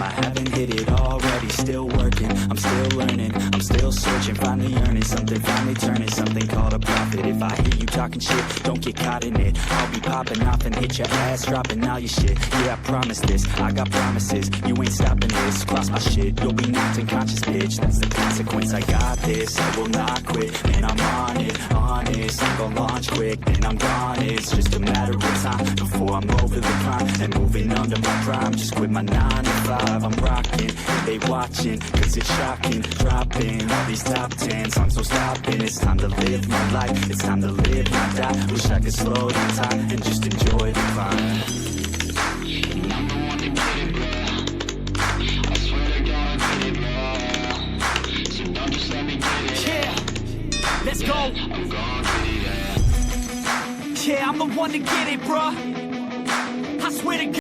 I haven't hit it already, still working, I'm still learning, I'm still searching, finally earning something, finally turning something called a profit. If I hear you talking shit, don't get caught in it. I'll be popping off and hit your ass, dropping all your shit. Yeah, I promise this, I got promises, you ain't stopping this. Cross my shit, you'll be knocked unconscious, bitch. That's the consequence, I got this, I will not quit. And I'm on it, honest, I'm gon' launch quick, then I'm gone. It's just a matter of time before I'm over the climb and moving under my prime. Just quit my 9 to 5, I'm rocking, and they watching, cause it's shocking. Dropping all these top 10 songs, so stopping. It's time to live my life, it's time to live, not die. Wish I could slow down time and just enjoy the climb. I'm the one to get it, bro. I swear to God, I get it, bro. So don't just let me get it. Yeah, let's go. I'm gon' get it, yeah. Yeah, I'm the one to get it, bruh. I swear to God.